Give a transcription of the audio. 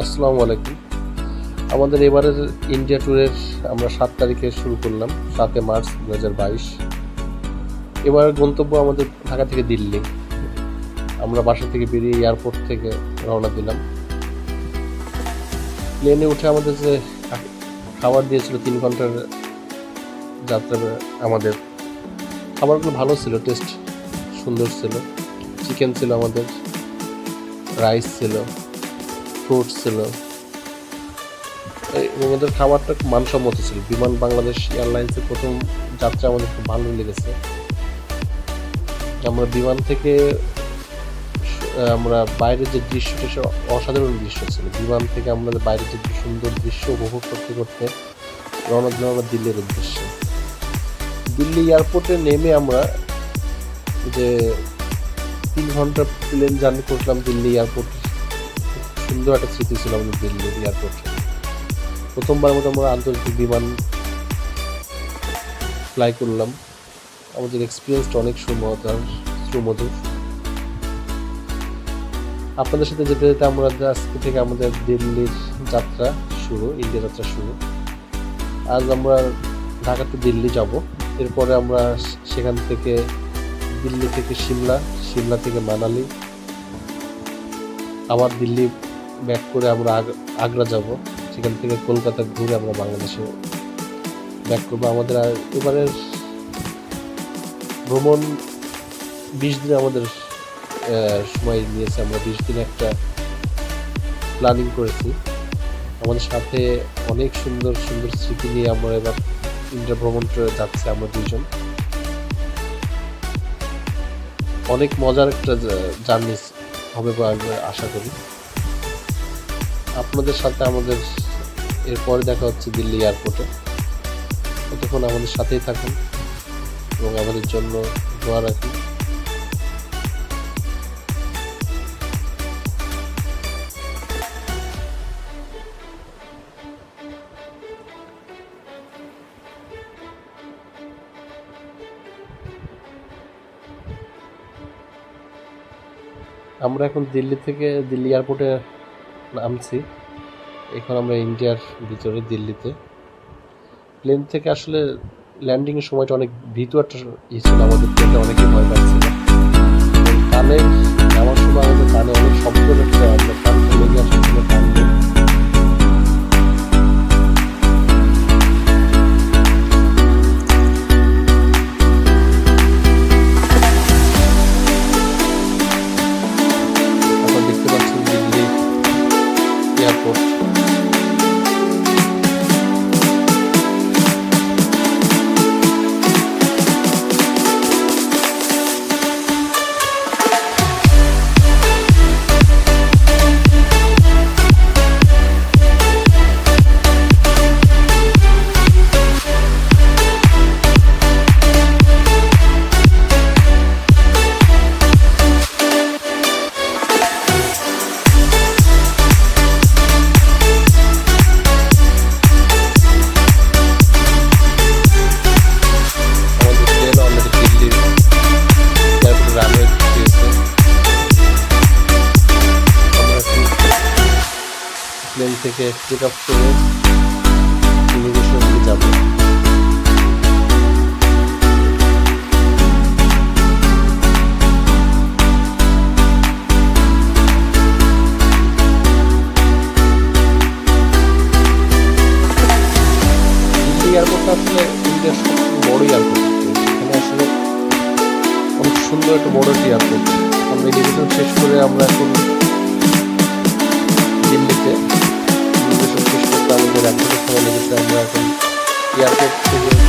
আসসালামু আলাইকুম। আমাদের এবারের ইন্ডিয়া ট্যুরের আমরা ৭ তারিখে শুরু করলাম, ৭ মার্চ ২০২২। এবার গন্তব্য আমাদের ঢাকা থেকে দিল্লি। আমরা বাসা থেকে বেরিয়ে এয়ারপোর্ট থেকে রওনা দিলাম। প্লেনে উঠে আমাদের যে খাবার দিয়েছিল ৩ ঘন্টার যাত্রা, আমাদের খাবারগুলো ভালো ছিল, টেস্ট সুন্দর ছিল। চিকেন ছিল আমাদের, রাইস ছিল, ফ্রুটস ছিল এবং ওদের খাবারটা খুব মানসম্মত ছিল। বিমান বাংলাদেশ এয়ারলাইন্সের প্রথম যাত্রা আমাদের খুব ভালো লেগেছে। আমরা বিমান থেকে আমরা বাইরের যে দৃশ্যটা সে অসাধারণ দৃশ্য ছিল। বিমান থেকে আমরা বাইরের যে সুন্দর দৃশ্য উপভোগ করতে করতে রওনা দিলাম আমরা দিল্লির উদ্দেশ্যে। দিল্লি এয়ারপোর্টে নেমে আমরা যে ৩ ঘন্টা প্লেন জার্নি করলাম দিল্লি এয়ারপোর্ট, সুন্দর একটা স্মৃতি ছিল আমাদের দিল্লি এয়ারপোর্টে। প্রথমবার মতো আমরা আন্তর্জাতিক বিমান ফ্লাই করলাম। আমাদের এক্সপিরিয়েন্সটা অনেক সুমধুর। আপনাদের সাথে যেতে যেতে আমরা আজকে থেকে আমাদের দিল্লির যাত্রা শুরু, ইন্ডিয়া যাত্রা শুরু। আজ আমরা ঢাকা টু দিল্লি যাব। এরপরে আমরা সেখান থেকে দিল্লি থেকে সিমলা থেকে মানালি, আবার দিল্লি ব্যাক করে আমরা আগ্রা যাব। সেখান থেকে কলকাতা ঘুরে আমরা বাংলাদেশে ব্যাক করবো। আমাদের এবারের ভ্রমণ ২০ দিন আমাদের সময় নিয়েছে। আমরা ২০ দিন একটা প্ল্যানিং করেছি। আমাদের সাথে অনেক সুন্দর সুন্দর স্মৃতি নিয়ে আমরা এবার ইন্ডিয়া ভ্রমণ যাচ্ছি। আমরা দুইজন অনেক মজার একটা জার্নি হবে বলে আমরা আশা করি। আপনাদের সাথে আমাদের এরপরে দেখা হচ্ছে দিল্লি এয়ারপোর্টে। ততক্ষণ আমাদের সাথেই থাকুন এবং আমাদের জন্য দোয়া রাখুন। আমরা এখন দিল্লি এয়ারপোর্টে নামছি। এখন আমরা ইন্ডিয়ার ভিতরে দিল্লিতে। প্লেন থেকে আসলে ল্যান্ডিংয়ের সময়টা অনেক ভীতু একটা ছিল, আমাদের প্লেনটা অনেকেই ভয় পাচ্ছিল। কানে নামার সময় আমাদের কানে অনেক শব্দ হচ্ছে, আমরা কান লেগে আসছিল কানে। আপনারা দেখতে পাচ্ছেন দিল্লি এয়ারপোর্ট। প্লেন থেকে টেক অফ করে ইমিগ্রেশনের দিকে যাব। দিল্লি এয়ারপোর্টটা আসলে ইন্ডিয়ার সবচেয়ে বড় এয়ারপোর্ট। এখানে আসলে অনেক সুন্দর একটা বড় একটি এয়ারপোর্ট। আমরা ইমিগ্রেশন শেষ করে আমরা এখন দিল্লিতে ইমিগ্রেশন শেষ করতে আমাদের ১ ঘন্টা সময় লেগেছে। আমরা এখন এয়ারপোর্ট থেকে